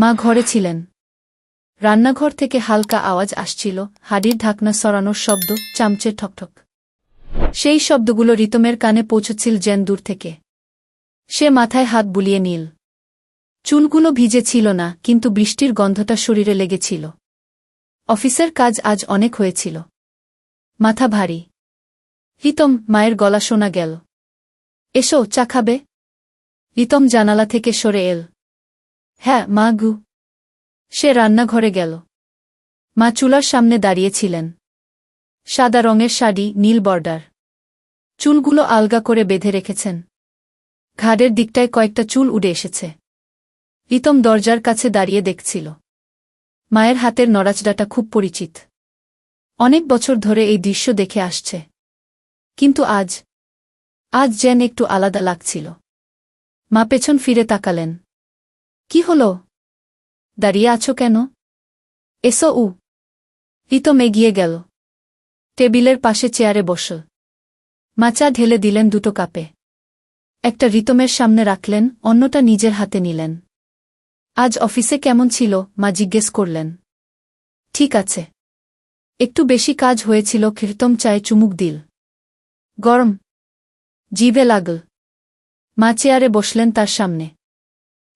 মা ঘরে ছিলেন। রান্নাঘর থেকে হালকা আওয়াজ আসছিল, হাঁড়ির ঢাকনা সরানোর শব্দ, চামচের ঠকঠক। সেই শব্দগুলো রিতমের কানে পৌঁছচ্ছিল যেন দূর থেকে। সে মাথায় হাত বুলিয়ে নিল। চুলগুলো ভিজে ছিল না, কিন্তু বৃষ্টির গন্ধটা শরীরে লেগেছিল। অফিসের কাজ আজ অনেক হয়েছিল। মাথা ভারী। রিতম, মায়ের গলা শোনা গেল। এসো, চা খাবে? রিতম জানালা থেকে সরে এল। হ্যাঁ মা গু। সে রান্নাঘরে গেল। মা চুলার সামনে দাঁড়িয়েছিলেন। সাদা রঙের শাড়ি, নীল বর্ডার। চুলগুলো আলগা করে বেঁধে রেখেছেন। ঘাড়ের দিকটায় কয়েকটা চুল উড়ে এসেছে। রিতম দরজার কাছে দাঁড়িয়ে দেখছিল। মায়ের হাতের নড়াচড়াটা খুব পরিচিত। অনেক বছর ধরে এই দৃশ্য দেখে আসছে। কিন্তু আজ যেন একটু আলাদা লাগছিল। মা পেছন ফিরে তাকালেন। কি হলো? দাঁড়িয়ে আছো কেন? এসো। রিতম এগিয়ে গেল। টেবিলের পাশে চেয়ারে বসল। মা চা ঢেলে দিলেন দুটো কাপে। একটা রিতমের সামনে রাখলেন, অন্যটা নিজের হাতে নিলেন। আজ অফিসে কেমন ছিল? মা জিজ্ঞেস করলেন। ঠিক আছে। একটু বেশি কাজ হয়েছিল। রিতম চায়ে চুমুক দিল। গরম। জিভে লাগল। মা চেয়ারে বসলেন তার সামনে।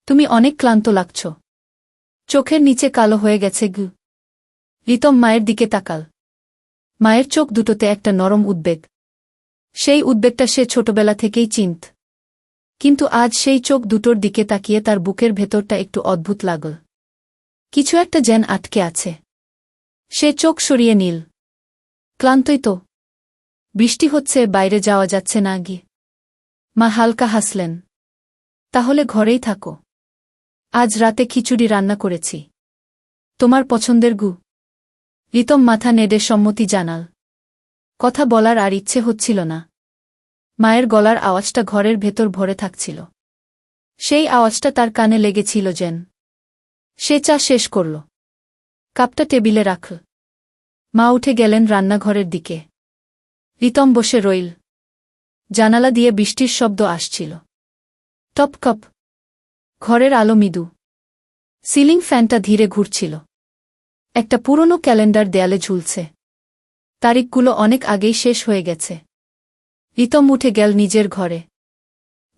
তুমি অনেক ক্লান্ত লাগছ। চোখের নিচে কালো হয়ে গেছে। রিতম মায়ের দিকে তাকাল। মায়ের চোখ দুটোতে একটা নরম উদ্বেগ। সেই উদ্বেগটা সে ছোটবেলা থেকেই চিনত। কিন্তু আজ সেই চোখ দুটোর দিকে তাকিয়ে তার বুকের ভেতরটা একটু অদ্ভুত লাগল। কিছু একটা যেন আটকে আছে। সে চোখ সরিয়ে নিল। ক্লান্তই তো। বৃষ্টি হচ্ছে, বাইরে যাওয়া যাচ্ছে না। মা হালকা হাসলেন। তাহলে ঘরেই থাকো। আজ রাতে খিচুড়ি রান্না করেছি। তোমার পছন্দের। রিতম মাথা নেড়ে সম্মতি জানাল। কথা বলার আর ইচ্ছে হচ্ছিল না। মায়ের গলার আওয়াজটা ঘরের ভেতর ভরে থাকছিল। সেই আওয়াজটা তার কানে লেগেছিল যেন। সে চা শেষ করল। কাপটা টেবিলে রাখল। মা উঠে গেলেন রান্নাঘরের দিকে। রিতম বসে রইল। জানালা দিয়ে বৃষ্টির শব্দ আসছিল। টপকপ। ঘরের আলো মৃদু। সিলিং ফ্যানটা ধীরে ঘুরছিল। একটা পুরনো ক্যালেন্ডার দেয়ালে ঝুলছে। তারিখগুলো অনেক আগেই শেষ হয়ে গেছে। রিতম উঠে গেল নিজের ঘরে।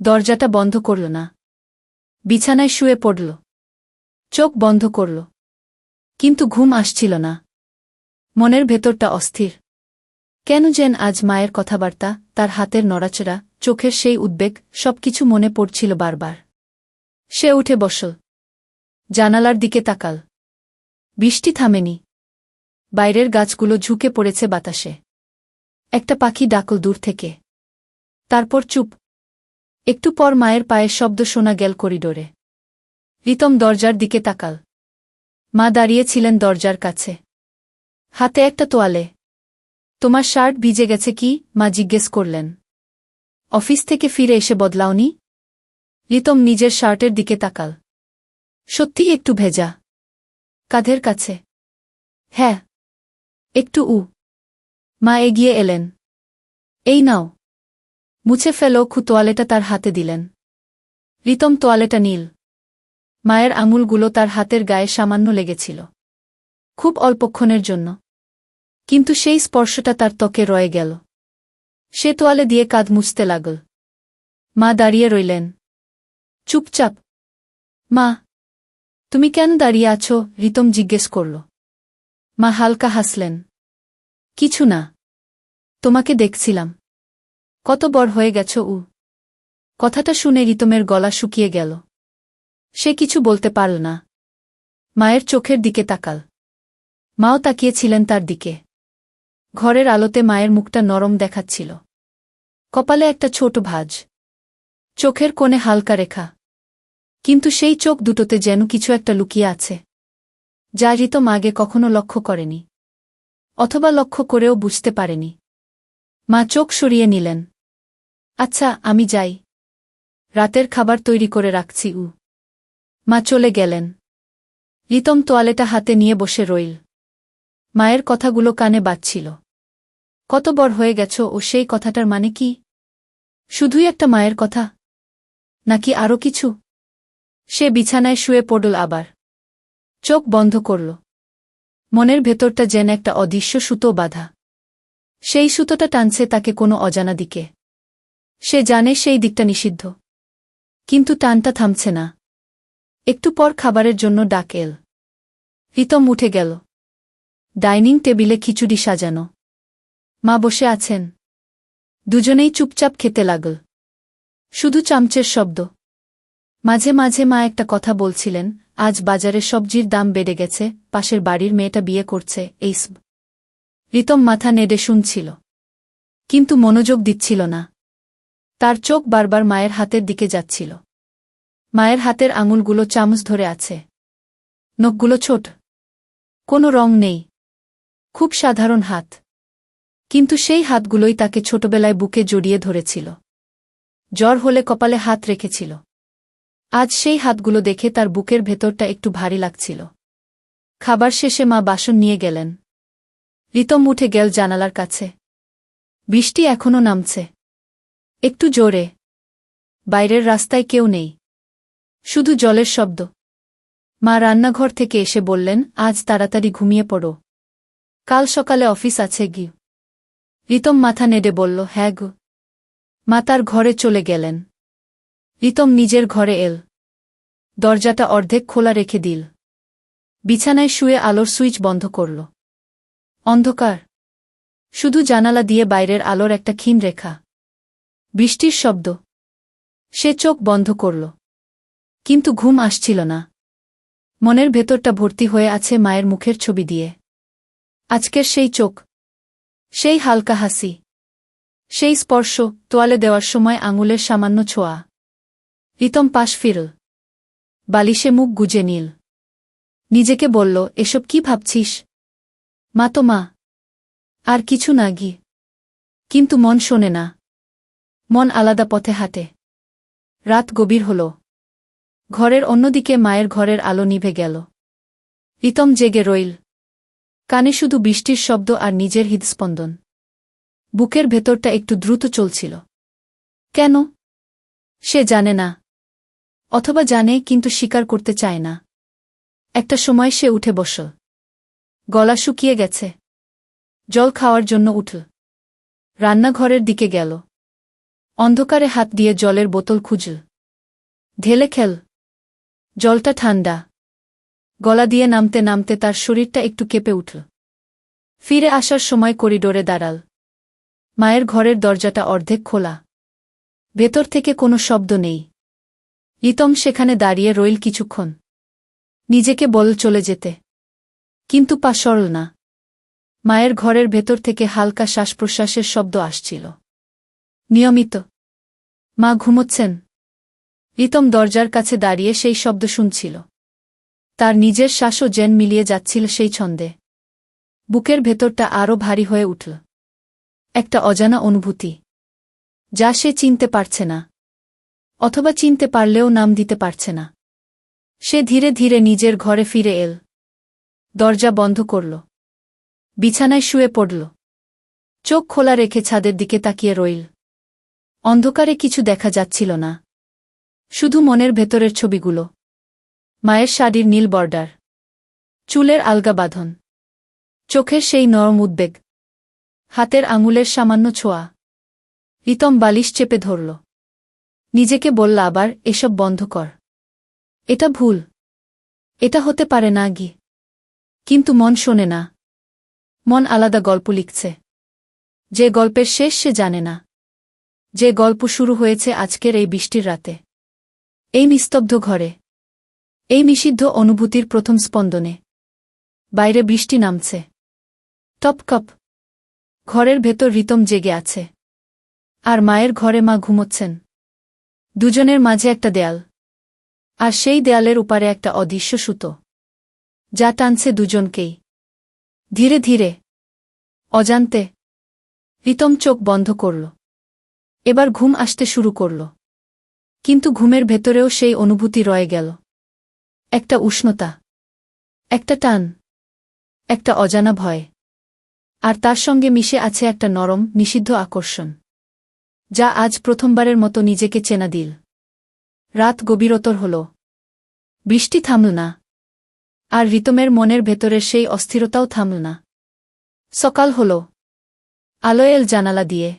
দরজাটা বন্ধ করল না। বিছানায় শুয়ে পড়ল। চোখ বন্ধ করল। কিন্তু ঘুম আসছিল না। মনের ভেতরটা অস্থির। কেন যেন আজ মায়ের কথাবার্তা, তার হাতের নড়াচড়া, চোখের সেই উদ্বেগ, সবকিছু মনে পড়ছিল বারবার। সে উঠে বসল। জানালার দিকে তাকাল। বৃষ্টি থামেনি। বাইরের গাছগুলো ঝুঁকে পড়েছে বাতাসে। একটা পাখি ডাকল দূর থেকে। তারপর চুপ। একটু পর মায়ের পায়ের শব্দ শোনা গেল করিডোরে। রিতম দরজার দিকে তাকাল। মা দাঁড়িয়েছিলেন দরজার কাছে। হাতে একটা তোয়ালে। তোমার শার্ট ভিজে গেছে কি? মা জিজ্ঞেস করলেন। অফিস থেকে ফিরে এসে বদলাওনি? রিতম নিজের শার্টের দিকে তাকাল। সত্যিই একটু ভেজা। কাঁধের কাছে? হ্যাঁ। একটু। মা এগিয়ে এলেন। এই নাও। মুছে ফেলো। তোয়ালেটা তার হাতে দিলেন। রিতম তোয়ালেটা নিল। মায়ের আঙুলগুলো তার হাতের গায়ে সামান্য লেগেছিল। খুব অল্পক্ষণের জন্য। কিন্তু সেই স্পর্শটা তার ত্বকে রয়ে গেল। সে তোয়ালে দিয়ে কাঁধ মুছতে লাগল। মা দাঁড়িয়ে রইলেন। চুপচাপ। মা, তুমি কেন দাঁড়িয়ে আছো? রিতম জিজ্ঞেস করল। মা হালকা হাসলেন। কিছু না। তোমাকে দেখছিলাম। কত বড় হয়ে গেছ। কথাটা শুনে রিতমের গলা শুকিয়ে গেল। সে কিছু বলতে পারল না। মায়ের চোখের দিকে তাকাল। মাও তাকিয়েছিলেন তার দিকে। ঘরের আলোতে মায়ের মুখটা নরম দেখাচ্ছিল। কপালে একটা ছোট ভাঁজ। চোখের কোণে হালকা রেখা। কিন্তু সেই চোখ দুটোতে যেন কিছু একটা লুকিয়ে আছে, যা রিতম আগে কখনো লক্ষ্য করেনি। অথবা লক্ষ্য করেও বুঝতে পারেনি। মা চোখ সরিয়ে নিলেন। আচ্ছা, আমি যাই। রাতের খাবার তৈরি করে রাখছি। মা চলে গেলেন। রিতম তোয়ালেটা হাতে নিয়ে বসে রইল। মায়ের কথাগুলো কানে বাজছিল। কত বড় হয়ে গেছ, ও সেই কথাটার মানে কি? শুধুই একটা মায়ের কথা? নাকি আরও কিছু? সে বিছানায় শুয়ে পড়ল আবার। চোখ বন্ধ করল। মনের ভেতরটা যেন একটা অদৃশ্য সুতো বাঁধা। সেই সুতোটা টানছে তাকে কোনো অজানা দিকে। সে জানে সেই দিকটা নিষিদ্ধ, কিন্তু টানটা থামছে না। একটু পর খাবারের জন্য ডাক এল। রিতম উঠে গেল। ডাইনিং টেবিলে খিচুড়ি সাজানো। মা বসে আছেন। দুজনেই চুপচাপ খেতে লাগল। শুধু চামচের শব্দ। মাঝে মাঝে মা একটা কথা বলছিলেন, আজ বাজারে সবজির দাম বেড়ে গেছে, পাশের বাড়ির মেয়েটা বিয়ে করছে, এইসব। রিতম মাথা নেড়ে শুনছিল, কিন্তু মনোযোগ দিচ্ছিল না। তার চোখ বারবার মায়ের হাতের দিকে যাচ্ছিল। মায়ের হাতের আঙুলগুলো চামচ ধরে আছে। নখগুলো ছোট। কোনো রং নেই। খুব সাধারণ হাত। কিন্তু সেই হাতগুলোই তাকে ছোটবেলায় বুকে জড়িয়ে ধরেছিল। জ্বর হলে কপালে হাত রেখেছিল। আজ সেই হাতগুলো দেখে তার বুকের ভেতরটা একটু ভারী লাগছিল। খাবার শেষে মা বাসন নিয়ে গেলেন। রিতম উঠে গেল জানালার কাছে। বৃষ্টি এখনো নামছে। একটু জোরে। বাইরের রাস্তায় কেউ নেই। শুধু জলের শব্দ। মা রান্নাঘর থেকে এসে বললেন, আজ তাড়াতাড়ি ঘুমিয়ে পড়ো। কাল সকালে অফিস আছে গি। রিতম মাথা নেড়ে বলল, হ্যাঁ গো। মা তার ঘরে চলে গেলেন। রিতম নিজের ঘরে এল। দরজাটা অর্ধেক খোলা রেখে দিল। বিছানায় শুয়ে আলোর সুইচ বন্ধ করল। অন্ধকার। শুধু জানালা দিয়ে বাইরের আলোর একটা ক্ষীণ রেখা। বৃষ্টির শব্দ। সে চোখ বন্ধ করল। কিন্তু ঘুম আসছিল না। মনের ভেতরটা ভর্তি হয়ে আছে মায়ের মুখের ছবি দিয়ে। আজকের সেই চোখ। সেই হালকা হাসি। সেই স্পর্শ, তোয়ালে দেওয়ার সময় আঙুলের সামান্য ছোঁয়া। রিতম পাশ ফিরল। বালিশে মুখ গুজে নিল। নিজেকে বলল, এসব কি ভাবছিস? মা তো মা। আর কিছু না গি। কিন্তু মন শোনে না। মন আলাদা পথে হাঁটে। রাত গভীর হল। ঘরের অন্যদিকে মায়ের ঘরের আলো নিভে গেল। রিতম জেগে রইল। কানে শুধু বৃষ্টির শব্দ আর নিজের হৃদস্পন্দন। বুকের ভেতরটা একটু দ্রুত চলছিল। কেন? সে জানে না। অথবা জানে কিন্তু স্বীকার করতে চায় না। একটা সময় সে উঠে বসল। গলা শুকিয়ে গেছে। জল খাওয়ার জন্য উঠল। রান্নাঘরের দিকে গেল। অন্ধকারে হাত দিয়ে জলের বোতল খুঁজল। ঢেলে খেল। জলটা ঠান্ডা। গলা দিয়ে নামতে নামতে তার শরীরটা একটু কেঁপে উঠল। ফিরে আসার সময় করিডোরে দাঁড়াল। মায়ের ঘরের দরজাটা অর্ধেক খোলা। ভেতর থেকে কোনো শব্দ নেই। রিতম সেখানে দাঁড়িয়ে রইল কিছুক্ষণ। নিজেকে বল চলে যেতে। কিন্তু পা সরল না। মায়ের ঘরের ভেতর থেকে হালকা শ্বাসপ্রশ্বাসের শব্দ আসছিল। নিয়মিত। মা ঘুমোচ্ছেন। রিতম দরজার কাছে দাঁড়িয়ে সেই শব্দ শুনছিল। তার নিজের শ্বাসও যেন মিলিয়ে যাচ্ছিল সেই ছন্দে। বুকের ভেতরটা আরও ভারী হয়ে উঠল। একটা অজানা অনুভূতি, যা সে চিনতে পারছে না। অথবা চিনতে পারলেও নাম দিতে পারছে না। সে ধীরে ধীরে নিজের ঘরে ফিরে এল। দরজা বন্ধ করল। বিছানায় শুয়ে পড়ল। চোখ খোলা রেখে ছাদের দিকে তাকিয়ে রইল। অন্ধকারে কিছু দেখা যাচ্ছিল না। শুধু মনের ভেতরের ছবিগুলো। মায়ের শাড়ির নীল বর্ডার। চুলের আলগা বাঁধন। চোখের সেই নরম উদ্বেগ। হাতের আঙুলের সামান্য ছোঁয়া। রিতম বালিশ চেপে ধরল। নিজেকে বলল আবার, এসব বন্ধ কর। এটা ভুল। এটা হতে পারে না গি। কিন্তু মন শোনে না। মন আলাদা গল্প লিখছে। যে গল্পের শেষ সে জানে না। যে গল্প শুরু হয়েছে আজকের এই বৃষ্টির রাতে। এই নিস্তব্ধ ঘরে। এই নিষিদ্ধ অনুভূতির প্রথম স্পন্দনে। বাইরে বৃষ্টি নামছে। টপকপ। ঘরের ভেতর রিতম জেগে আছে। আর মায়ের ঘরে মা ঘুমোচ্ছেন। দুজনের মাঝে একটা দেয়াল। আর সেই দেয়ালের উপারে একটা অদৃশ্য সুতো, যা টানছে দুজনকেই। ধীরে ধীরে। অজান্তে। রিতম চোখ বন্ধ করল। এবার ঘুম আসতে শুরু করল। কিন্তু ঘুমের ভেতরেও সেই অনুভূতি রয়ে গেল। একটা উষ্ণতা। একটা টান। একটা অজানা ভয়। আর তার সঙ্গে মিশে আছে একটা নরম, নিষিদ্ধ আকর্ষণ, যা আজ প্রথমবারের মতো নিজেকে চেনা দিল। রাত গভীরতর হল। বৃষ্টি থামল না। আর রিতমের মনের ভেতরের সেই অস্থিরতাও থামল না। সকাল হল। আলো এল জানালা দিয়ে।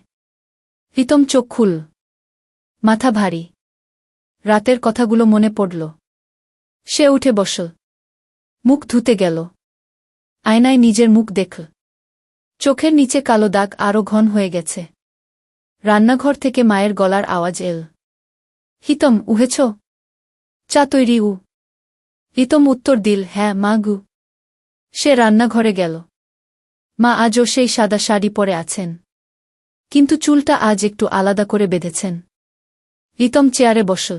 রিতম চোখ খুল। মাথা ভারী। রাতের কথাগুলো মনে পড়ল। সে উঠে বসল। মুখ ধুতে গেল। আয়নায় নিজের মুখ দেখল। চোখের নিচে কালো দাগ আরও ঘন হয়ে গেছে। রান্নাঘর থেকে মায়ের গলার আওয়াজ এল। হিতম, উহেছ? চা তৈরি উ? রিতম উত্তর দিল, হ্যাঁ মা গু। সে রান্নাঘরে গেল। মা আজও সেই সাদা শাড়ি পরে আছেন, কিন্তু চুলটা আজ একটু আলাদা করে বেঁধেছেন। রিতম চেয়ারে বসল।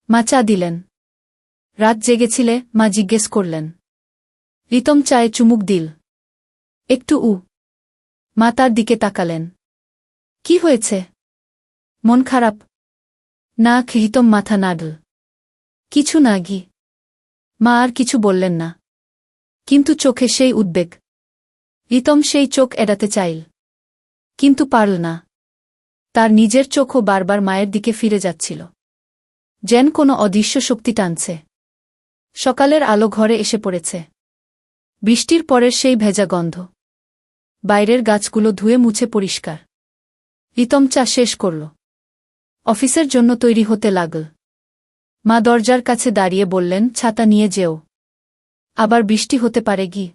মা চা দিলেন। রাত জেগেছিলে? মা জিজ্ঞেস করলেন। রিতম চায়ে চুমুক দিল। একটু উ। মা তার দিকে তাকালেন। কি হয়েছে? মন খারাপ? না। রিতম মাথা নাড়ল। কিছু না গি। মা আর কিছু বললেন না, কিন্তু চোখে সেই উদ্বেগ। রিতম সেই চোখ এড়াতে চাইল, কিন্তু পারল না। তার নিজের চোখও বারবার মায়ের দিকে ফিরে যাচ্ছিল, যেন কোনো অদৃশ্য শক্তি টানছে। সকালের আলো ঘরে এসে পড়েছে। বৃষ্টির পরের সেই ভেজা গন্ধ। বাইরের গাছগুলো ধুয়ে মুছে পরিষ্কার। রিতম চা শেষ করল। অফিসের জন্য তৈরি হতে লাগল। মা দরজার কাছে দাঁড়িয়ে বললেন, ছাতা নিয়ে যেও, আবার বৃষ্টি হতে পারে গি।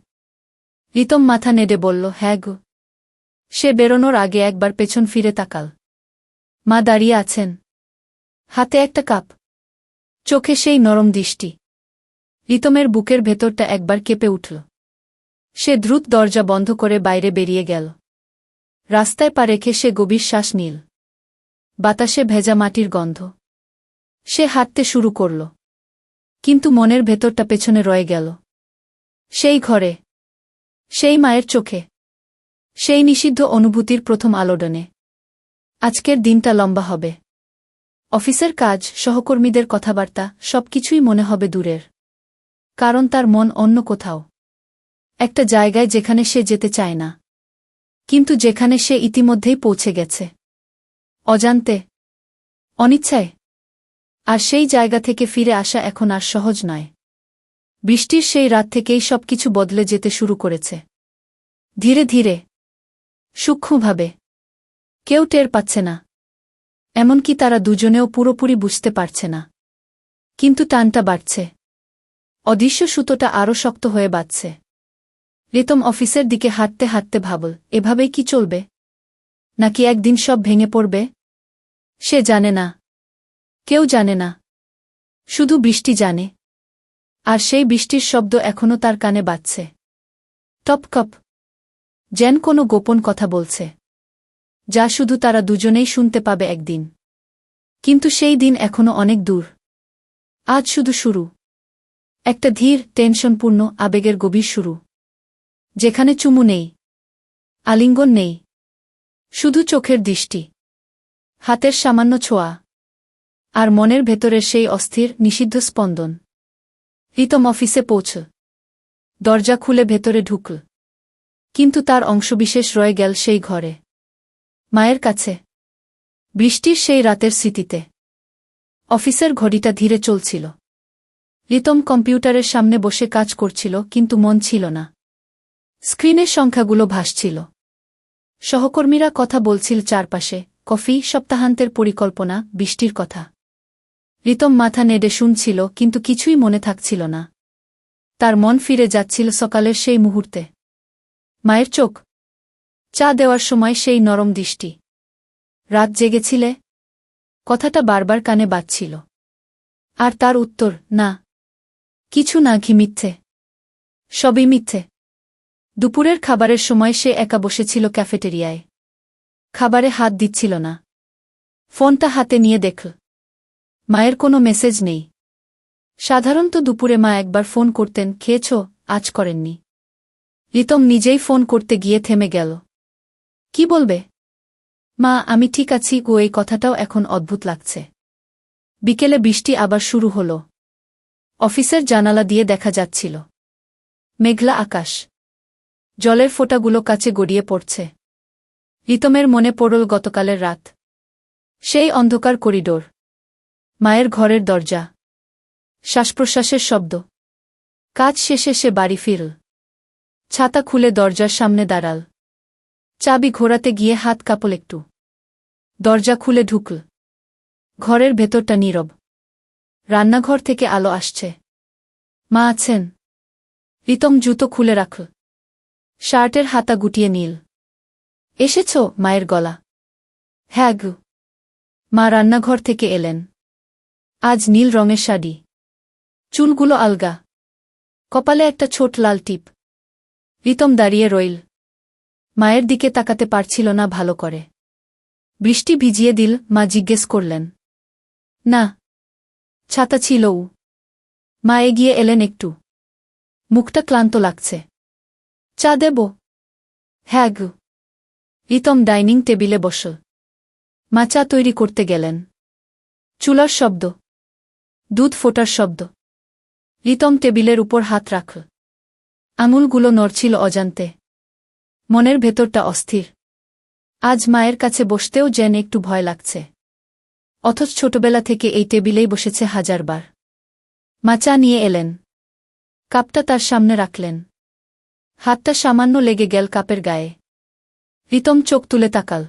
রিতম মাথা নেড়ে বলল, হ্যাঁ গো। সে বেরোনোর আগে একবার পেছন ফিরে তাকাল। মা দাঁড়িয়ে আছেন, হাতে একটা কাপ, চোখে সেই নরম দৃষ্টি। রিতমের বুকের ভেতরটা একবার কেঁপে উঠল। সে দ্রুত দরজা বন্ধ করে বাইরে বেরিয়ে গেল। রাস্তায় পা রেখে সে গভীর শ্বাস নিল। বাতাসে ভেজা মাটির গন্ধ। সে হাঁটতে শুরু করল, কিন্তু মনের ভেতরটা পেছনে রয়ে গেল। সেই ঘরে, সেই মায়ের চোখে, সেই নিষিদ্ধ অনুভূতির প্রথম আলোড়নে। আজকের দিনটা লম্বা হবে। অফিসের কাজ, সহকর্মীদের কথাবার্তা, সবকিছুই মনে হবে দূরের। কারণ তার মন অন্য কোথাও, একটা জায়গায় যেখানে সে যেতে চায় না, কিন্তু যেখানে সে ইতিমধ্যেই পৌঁছে গেছে, অজান্তে, অনিচ্ছায়। আর সেই জায়গা থেকে ফিরে আসা এখন আর সহজ নয়। বৃষ্টির সেই রাত থেকেই সবকিছু বদলে যেতে শুরু করেছে। ধীরে ধীরে, সূক্ষ্মভাবে। কেউ টের পাচ্ছে না, এমনকি তারা দুজনেও পুরোপুরি বুঝতে পারছে না। কিন্তু টানটা বাড়ছে। অদৃশ্য সুতোটা আরও শক্ত হয়ে বাঁধছে। রিতম অফিসের দিকে হাঁটতে হাঁটতে ভাবল, এভাবেই কি চলবে, নাকি একদিন সব ভেঙে পড়বে? সে জানে না, কেউ জানে না, শুধু বৃষ্টি জানে। আর সেই বৃষ্টির শব্দ এখনও তার কানে বাজছে। টপকপ, যেন কোনো গোপন কথা বলছে, যা শুধু তারা দুজনেই শুনতে পাবে একদিন। কিন্তু সেই দিন এখনও অনেক দূর। আজ শুধু শুরু, একটা ধীর, টেনশনপূর্ণ, আবেগের গভীর শুরু, যেখানে চুমু নেই, আলিঙ্গন নেই, শুধু চোখের দৃষ্টি, হাতের সামান্য ছোঁয়া, আর মনের ভেতরের সেই অস্থির, নিষিদ্ধ স্পন্দন। রিতম অফিসে পৌঁছল। দরজা খুলে ভেতরে ঢুকল, কিন্তু তার অংশবিশেষ রয়ে গেল সেই ঘরে, মায়ের কাছে, বৃষ্টির সেই রাতের স্মৃতিতে। অফিসের ঘড়িটা ধীরে চলছিল। রিতম কম্পিউটারের সামনে বসে কাজ করছিল, কিন্তু মন ছিল না। স্ক্রিনের সংখ্যাগুলো ভাসছিল। সহকর্মীরা কথা বলছিল চারপাশে, কফি, সপ্তাহান্তের পরিকল্পনা, বৃষ্টির কথা। রিতম মাথা নেড়ে শুনছিল, কিন্তু কিছুই মনে থাকছিল না। তার মন ফিরে যাচ্ছিল সকালের সেই মুহূর্তে। মায়ের চোখ, চা দেওয়ার সময় সেই নরম দৃষ্টি। রাত জেগেছিলে? কথাটা বারবার কানে বাজছিল। আর তার উত্তর, না, কিছু না, ঘি মিথ্যে, সবই মিথ্যে। দুপুরের খাবারের সময় সে একা বসেছিল ক্যাফেটেরিয়ায়। খাবারে হাত দিচ্ছিল না। ফোনটা হাতে নিয়ে দেখল, মায়ের কোনো মেসেজ নেই। সাধারণত দুপুরে মা একবার ফোন করতেন, খেয়েছ? আজ করেননি। রিতম নিজেই ফোন করতে গিয়ে থেমে গেল। কি বলবে? মা, আমি ঠিক আছি। এই কথাটাও এখন অদ্ভুত লাগছে। বিকেলে বৃষ্টি আবার শুরু হল। অফিসের জানালা দিয়ে দেখা যাচ্ছিল মেঘলা আকাশ, জলের ফোঁটাগুলো কাছে গড়িয়ে পড়ছে। রিতমের মনে পড়ল গতকালের রাত, সেই অন্ধকার করিডোর, মায়ের ঘরের দরজা, শ্বাসপ্রশ্বাসের শব্দ, কাজ শেষে সে বাড়ি ফিরল। ছাতা খুলে দরজার সামনে দাঁড়াল। চাবি ঘোরাতে গিয়ে হাত কাঁপল একটু। দরজা খুলে ঢুকল। ঘরের ভেতরটা নীরব। রান্নাঘর থেকে আলো আসছে। মা আছেন। রিতম জুতো খুলে রাখল। শার্টের হাতা গুটিয়ে নিল। এসেছ? মায়ের গলা। হ্যাঁ গু। মা রান্নাঘর থেকে এলেন। আজ নীল রঙের শাড়ি। চুলগুলো আলগা। কপালে একটা ছোট লাল টিপ। রিতম দাঁড়িয়ে রইল। মায়ের দিকে তাকাতে পারছিল না ভালো করে। বৃষ্টি ভিজিয়ে দিল। মা জিজ্ঞেস করলেন, না ছাতা ছিলও? মা এগিয়ে এলেন একটু। মুখটা ক্লান্ত লাগছে। চা দেব? হ্যাঁ গু। রিতম ডাইনিং টেবিলে বসল। মা চা তৈরি করতে গেলেন। চুলার শব্দ, দুধ ফোটার শব্দ। রিতম টেবিলের উপর হাত রাখল। আঙুলগুলো নড়ছিল অজান্তে। মনের ভেতরটা অস্থির। আজ মায়ের কাছে বসতেও যেন একটু ভয় লাগছে। অথচ ছোটবেলা থেকে এই টেবিলেই বসেছে হাজারবার। মা চা নিয়ে এলেন। কাপটা তার সামনে রাখলেন। হাতটা সামান্য লেগে গেল কাপের গায়ে। রিতম চোখ তুলে তাকাল।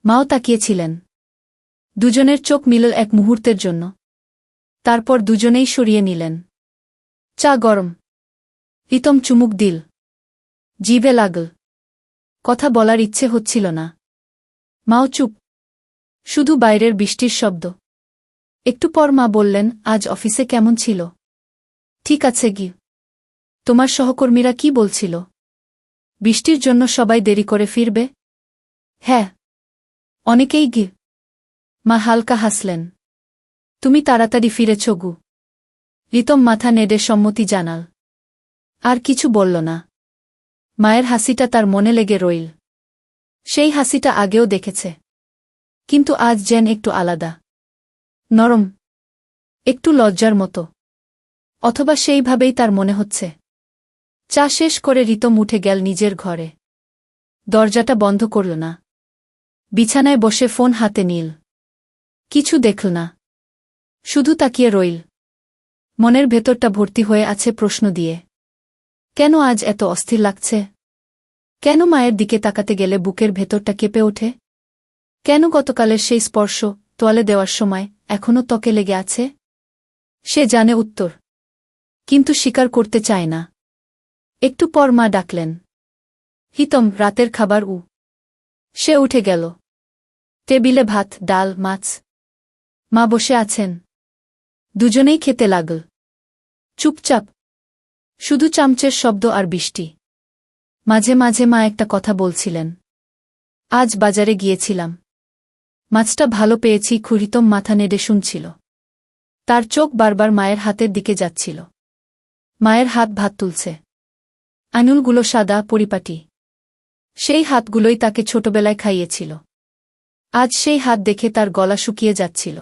মাও তাকিয়েছিলেন। দুজনের চোখ মিলল এক মুহূর্তের জন্য। তারপর দুজনেই সরিয়ে নিলেন। চা গরম। রিতম চুমুক দিল। জিভে লাগল। কথা বলার ইচ্ছে হচ্ছিল না। মাও চুপ। শুধু বাইরের বৃষ্টির শব্দ। একটু পর মা বললেন, আজ অফিসে কেমন ছিল? ঠিক আছে গি। তোমার সহকর্মীরা কি বলছিল? বৃষ্টির জন্য সবাই দেরি করে ফিরবে? হ্যাঁ, অনেকেই গি। মা হালকা হাসলেন। তুমি তাড়াতাড়ি ফিরেছ গু। রিতম মাথা নেড়ে সম্মতি জানাল। আর কিছু বলল না। মায়ের হাসিটা তার মনে লেগে রইল। সেই হাসিটা আগেও দেখেছে। কিন্তু আজ যেন একটু আলাদা। নরম। একটু লজ্জার মতো। অথবা সেইভাবেই তার মনে হচ্ছে। চা শেষ করে রিতম উঠে গেল নিজের ঘরে। দরজাটা বন্ধ করল না। বিছানায় বসে ফোন হাতে নিল। কিছু দেখল না। শুধু তাকিয়ে রইল। মনের ভেতরটা ভর্তি হয়ে আছে প্রশ্ন দিয়ে। কেন আজ এত অস্থির লাগছে? কেন মায়ের দিকে তাকাতে গেলে বুকের ভেতরটা কেঁপে ওঠে? কেন গতকালের সেই স্পর্শ, তোয়ালে দেওয়ার সময়, এখনও ত্বকে লেগে আছে? সে জানে উত্তর। কিন্তু স্বীকার করতে চায় না। একটু পর মা ডাকলেন। হিতম, রাতের খাবার সে উঠে গেল। টেবিলে ভাত, ডাল, মাছ। মা বসে আছেন। দুজনেই খেতে লাগল। চুপচাপ। শুধু চামচের শব্দ আর বৃষ্টি। মাঝে মাঝে মা একটা কথা বলছিলেন। আজ বাজারে গিয়েছিলাম। মাছটা ভালো পেয়েছি। রিতম মাথা নেড়ে শুনছিল। তার চোখ বারবার মায়ের হাতের দিকে যাচ্ছিল। মায়ের হাত ভাত তুলছে। আঙুলগুলো সাদা, পরিপাটি। সেই হাতগুলোই তাকে ছোটবেলায় খাইয়েছিল। আজ সেই হাত দেখে তার গলা শুকিয়ে যাচ্ছিল।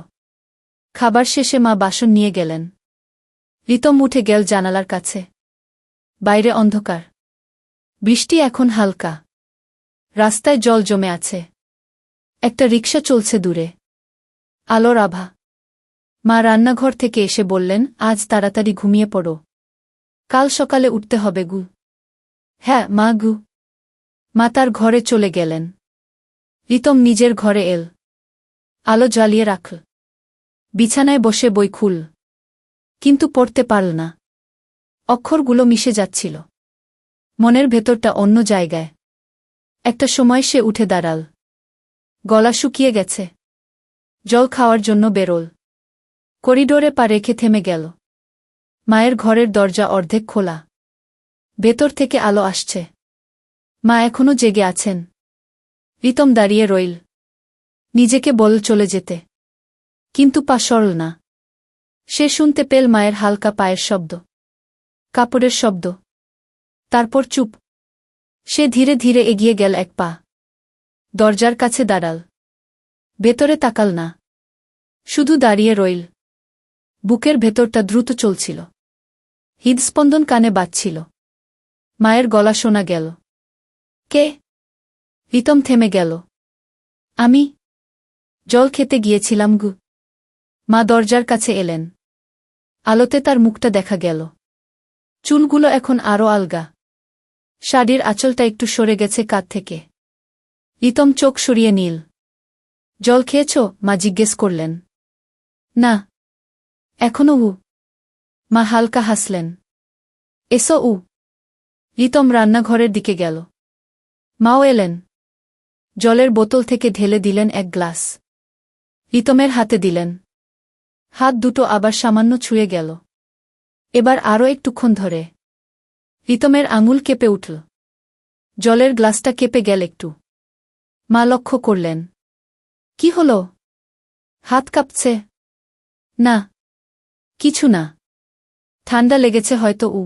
খাবার শেষে মা বাসন নিয়ে গেলেন। রিতম উঠে গেল জানালার কাছে। বাইরে অন্ধকার। বৃষ্টি এখন হালকা। রাস্তায় জল জমে আছে। একটা রিকশা চলছে দূরে। আলোর আভা। মা রান্নাঘর থেকে এসে বললেন, আজ তাড়াতাড়ি ঘুমিয়ে পড়ো। কাল সকালে উঠতে হবে গু। হ্যাঁ মা গু। মা তার ঘরে চলে গেলেন। রিতম নিজের ঘরে এল। আলো জ্বালিয়ে রাখল। বিছানায় বসে বই খুল। কিন্তু পড়তে পারল না। অক্ষরগুলো মিশে যাচ্ছিল। মনের ভেতরটা অন্য জায়গায়। একটা সময় সে উঠে দাঁড়াল। গলা শুকিয়ে গেছে। জল খাওয়ার জন্য বেরোল। করিডোরে পা রেখে থেমে গেল। মায়ের ঘরের দরজা অর্ধেক খোলা। ভেতর থেকে আলো আসছে। মা এখনো জেগে আছেন। রিতম দাঁড়িয়ে রইল। নিজেকে বল চলে যেতে। কিন্তু পা সরল না। সে শুনতে পেল মায়ের হালকা পায়ের শব্দ। কাপড়ের শব্দ। তারপর চুপ। সে ধীরে ধীরে এগিয়ে গেল এক পা। দরজার কাছে দাঁড়াল। ভেতরে তাকাল না। শুধু দাঁড়িয়ে রইল। বুকের ভেতরটা দ্রুত চলছিল। হৃদস্পন্দন কানে বাজছিল। মায়ের গলা শোনা গেল। কে? রিতম থেমে গেল। আমি জল খেতে গিয়েছিলাম গু। মা দরজার কাছে এলেন। আলোতে তার মুখটা দেখা গেল। চুলগুলো এখন আরও আলগা। শাড়ির আঁচলটা একটু সরে গেছে কাঁধ থেকে। রিতম চোখ সরিয়ে নীল। জল খেয়েছ? মা জিজ্ঞেস করলেন। না। এখনো উ। মা হালকা হাসলেন। এসো উ। রিতম রান্নাঘরের দিকে গেল। মাও এলেন। জলের বোতল থেকে ঢেলে দিলেন এক গ্লাস। রিতমের হাতে দিলেন। হাত দুটো আবার সামান্য ছুঁয়ে গেল। এবার আরও একটুক্ষণ ধরে। রিতমের আঙুল কেঁপে উঠল। জলের গ্লাসটা কেঁপে গেল একটু। মা লক্ষ্য করলেন। কি হল? হাত কাঁপছে। না। কিছু না। ঠান্ডা লেগেছে হয়তো উ।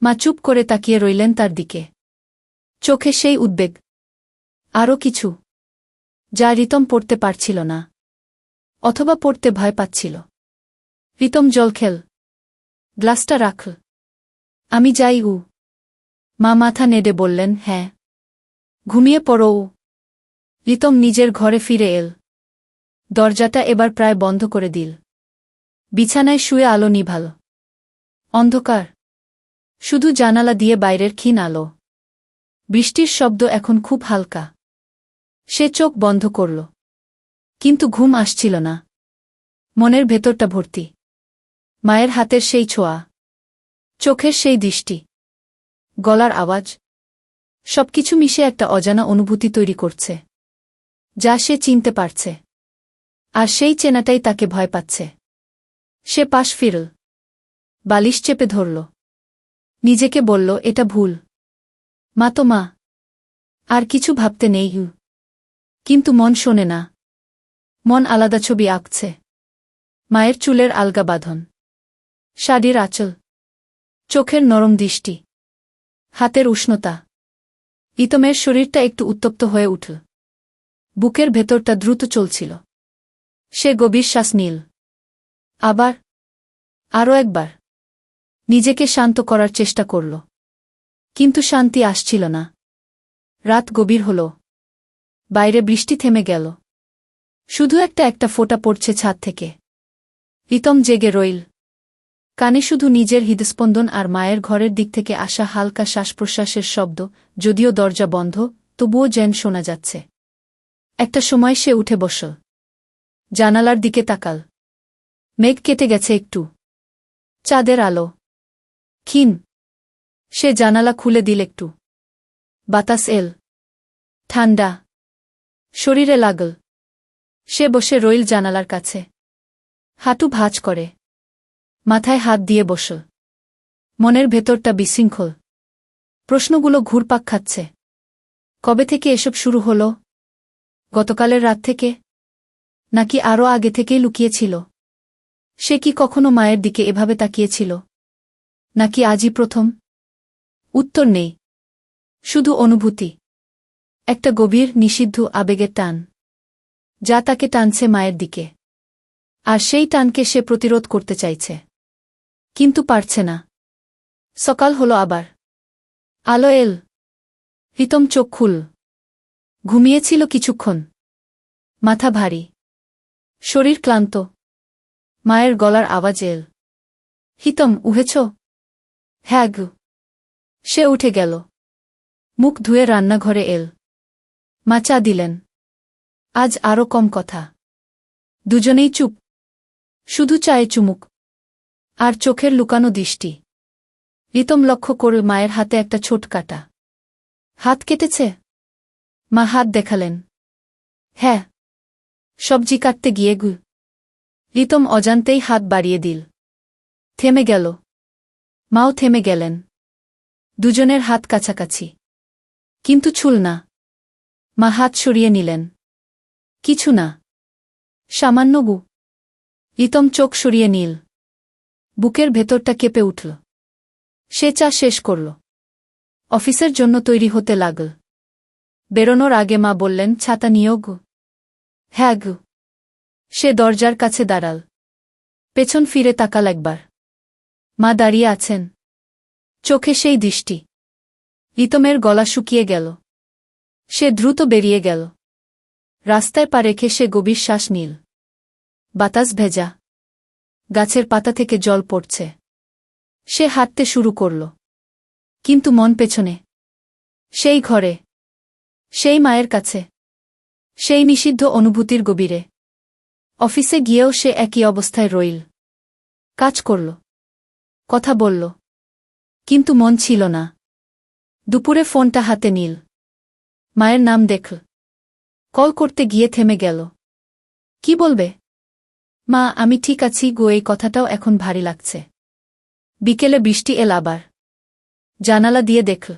মা চুপ করে তাকিয়ে রইলেন তার দিকে। চোখে সেই উদ্বেগ। আরও কিছু, যা রিতম পড়তে পারছিল না, অথবা পড়তে ভয় পাচ্ছিল। রিতম জল খেল। গ্লাসটা রাখল। আমি যাই উ। মা মাথা নেড়ে বললেন, হ্যাঁ। ঘুমিয়ে পড়ো উ। রিতম নিজের ঘরে ফিরে এল। দরজাটা এবার প্রায় বন্ধ করে দিল। বিছানায় শুয়ে আলো নিভাল। অন্ধকার। শুধু জানালা দিয়ে বাইরের ক্ষীণ আলো। বৃষ্টির শব্দ এখন খুব হালকা। সে চোখ বন্ধ করল। কিন্তু ঘুম আসছিল না। মনের ভেতরটা ভর্তি। মায়ের হাতের সেই ছোঁয়া, চোখের সেই দৃষ্টি, গলার আওয়াজ, সবকিছু মিশে একটা অজানা অনুভূতি তৈরি করছে, যা সে চিনতে পারছে। আর সেই চেনাটাই তাকে ভয় পাচ্ছে। সে পাশ ফিরল। বালিশ চেপে ধরল। নিজেকে বলল, এটা ভুল। মা তো মা। আর কিছু ভাবতে নেই ইউ। কিন্তু মন শোনে না। মন আলাদা ছবি আঁকছে। মায়ের চুলের আলগা বাঁধন, শাড়ির আঁচল, চোখের নরম দৃষ্টি, হাতের উষ্ণতা। রিতমের শরীরটা একটু উত্তপ্ত হয়ে উঠল। বুকের ভেতরটা দ্রুত চলছিল। সে গভীর শ্বাস নিল। আবার, আরও একবার। নিজেকে শান্ত করার চেষ্টা করল। কিন্তু শান্তি আসছিল না। রাত গভীর হল। বাইরে বৃষ্টি থেমে গেল। শুধু একটা ফোঁটা পড়ছে ছাদ থেকে। রিতম জেগে রইল। কানে শুধু নিজের হৃদস্পন্দন আর মায়ের ঘরের দিক থেকে আসা হালকা শ্বাসপ্রশ্বাসের শব্দ। যদিও দরজা বন্ধ, তবুও যেন শোনা যাচ্ছে। একটা সময় সে উঠে বসল। জানালার দিকে তাকাল। মেঘ কেটে গেছে একটু। চাঁদের আলো ক্ষীণ। সে জানালা খুলে দিল একটু। বাতাস এল। ঠান্ডা শরীরে লাগল। সে বসে রইল জানালার কাছে। হাঁটু ভাঁজ করে। মাথায় হাত দিয়ে বসল। মনের ভেতরটা বিশৃঙ্খল। প্রশ্নগুলো ঘুরপাক খাচ্ছে। কবে থেকে এসব শুরু হলো? গতকালের রাত থেকে? নাকি আরও আগে থেকেই লুকিয়েছিল? সে কি কখনো মায়ের দিকে এভাবে তাকিয়েছিল? নাকি আজই প্রথম? উত্তর নেই। শুধু অনুভূতি। একটা গভীর নিষিদ্ধ আবেগের টান, যা তাকে টানছে মায়ের দিকে। আর সেই টানকে সে প্রতিরোধ করতে চাইছে, কিন্তু পারছে না। সকাল হলো আবার। আলো এল। রিতম চোখ খুল। ঘুমিয়েছিল কিছুক্ষণ। মাথা ভারী, শরীর ক্লান্ত। মায়ের গলার আওয়াজ এল। হিতম, উঠেছ? হ্যাঁ গু। সে উঠে গেল। মুখ ধুয়ে রান্নাঘরে এল। মা চা দিলেন। আজ আরও কম কথা। দুজনেই চুপ। শুধু চায়ে চুমুক আর চোখের লুকানো দৃষ্টি। রিতম লক্ষ্য করে মায়ের হাতে একটা ছোট কাটা। হাত কেটেছে? মা হাত দেখালেন। হ্যাঁ। সবজি কাটতে গিয়ে গু। রিতম অজান্তেই হাত বাড়িয়ে দিল। থেমে গেল। মাও থেমে গেলেন। দুজনের হাত কাছাকাছি, কিন্তু ছুল না। মা হাত সরিয়ে নিলেন। কিছু না, সামান্য গু। রিতম চোখ সরিয়ে নিল। বুকের ভেতরটা কেঁপে উঠল। সে চা শেষ করল। অফিসের জন্য তৈরি হতে লাগল। বেরোনোর আগে মা বললেন, ছাতা নিও গু। হ্যাঁ গু। সে দরজার কাছে দাঁড়াল। পেছন ফিরে তাকাল একবার। মা দাঁড়িয়ে আছেন। চোখে সেই দৃষ্টি। রিতমের গলা শুকিয়ে গেল। সে দ্রুত বেরিয়ে গেল। রাস্তায় পা রেখে সে গভীর শ্বাস নিল। বাতাস ভেজা। গাছের পাতা থেকে জল পড়ছে। সে হাঁটতে শুরু করল। কিন্তু মন পেছনে। সেই ঘরে, সেই মায়ের কাছে, সেই নিষিদ্ধ অনুভূতির গভীরে। অফিসে গিয়েও সে একই অবস্থায় রইল। কাজ করল, কথা বলল, কিন্তু মন ছিল না। দুপুরে ফোনটা হাতে নিল। মায়ের নাম দেখল। কল করতে গিয়ে থেমে গেল। কি বলবে? মা, আমি ঠিক আছি গো, এই কথাটাও এখন ভারী লাগছে। বিকেলে বৃষ্টি এল আবার। জানালা দিয়ে দেখল।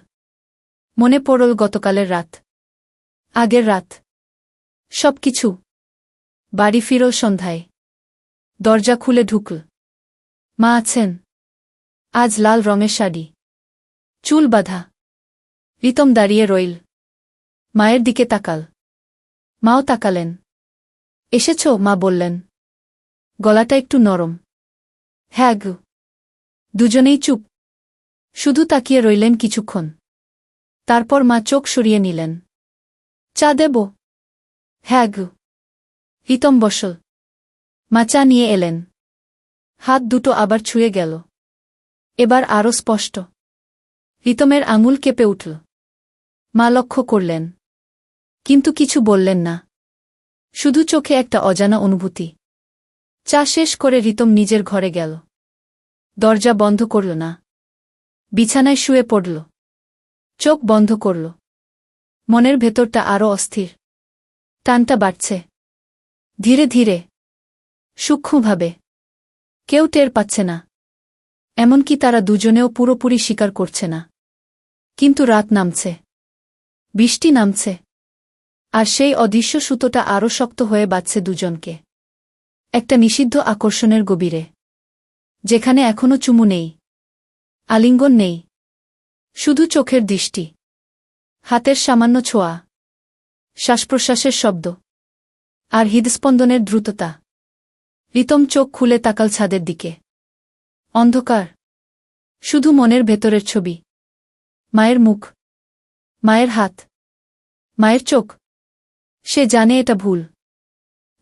মনে পড়ল গতকালের রাত, আগের রাত, সবকিছু। বাড়ি ফিরল সন্ধ্যায়। দরজা খুলে ঢুকল। মা আছেন। আজ লাল রঙের শাড়ি, চুল বাঁধা। রিতম দাঁড়িয়ে রইল। মায়ের দিকে তাকাল। মাও তাকালেন। এসেছ? মা বললেন, গলাটা একটু নরম। হ্যাঁ গো। দুজনেই চুপ। শুধু তাকিয়ে রইলেন কিছুক্ষণ। তারপর মা চোখ সরিয়ে নিলেন। চা দেব? হ্যাঁ গো। রিতম বসল। মা চা নিয়ে এলেন। হাত দুটো আবার ছুঁয়ে গেল। এবার আরও স্পষ্ট। রিতমের আঙুল কেঁপে উঠল। মা লক্ষ্য করলেন, কিন্তু কিছু বললেন না। শুধু চোখে একটা অজানা অনুভূতি। চা শেষ করে রিতম নিজের ঘরে গেল। দরজা বন্ধ করল না। বিছানায় শুয়ে পড়ল। চোখ বন্ধ করল। মনের ভেতরটা আরও অস্থির। টানটা বাড়ছে। ধীরে ধীরে, সূক্ষ্মভাবে। কেউ টের পাচ্ছে না। এমনকি তারা দুজনেও পুরোপুরি স্বীকার করছে না। কিন্তু রাত নামছে। বৃষ্টি নামছে। আর সেই অদৃশ্য সুতোটা আরও শক্ত হয়ে বাঁধছে দুজনকে। একটা নিষিদ্ধ আকর্ষণের গভীরে। যেখানে এখনো চুমু নেই, আলিঙ্গন নেই, শুধু চোখের দৃষ্টি, হাতের সামান্য ছোঁয়া, শ্বাসপ্রশ্বাসের শব্দ, আর হৃদস্পন্দনের দ্রুততা। রিতম চোখ খুলে তাকাল ছাদের দিকে। অন্ধকার। শুধু মনের ভেতরের ছবি। মায়ের মুখ, মায়ের হাত, মায়ের চোখ। সে জানে এটা ভুল,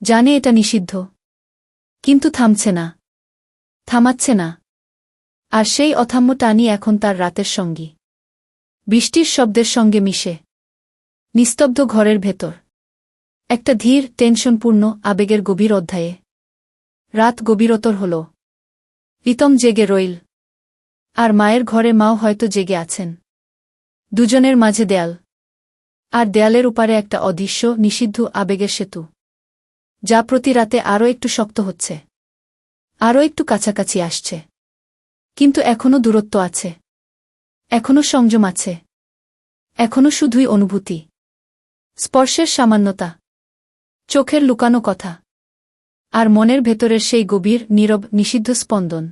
জানে এটা নিষিদ্ধ, কিন্তু থামছে না, থামাচ্ছে না। আর সেই অথাম্য টানই এখন তার রাতের সঙ্গী। বৃষ্টির শব্দের সঙ্গে মিশে। নিস্তব্ধ ঘরের ভেতর। একটা ধীর, টেনশনপূর্ণ আবেগের গভীর অধ্যায়ে। রাত গভীরতর হল। রিতম জেগে রইল। আর মায়ের ঘরে মাও হয়তো জেগে আছেন। দুজনের মাঝে দেয়াল। আর দেয়ালের উপারে একটা অদৃশ্য, নিষিদ্ধ আবেগের সেতু, যা প্রতি রাতে আরও একটু শক্ত হচ্ছে, আরও একটু কাছাকাছি আসছে। কিন্তু এখনো দূরত্ব আছে, এখনো সংযম আছে, এখনো শুধুই অনুভূতি। স্পর্শের সামান্যতা, চোখের লুকানো কথা, আর মনের ভেতরের সেই গভীর, নীরব, নিষিদ্ধ স্পন্দন।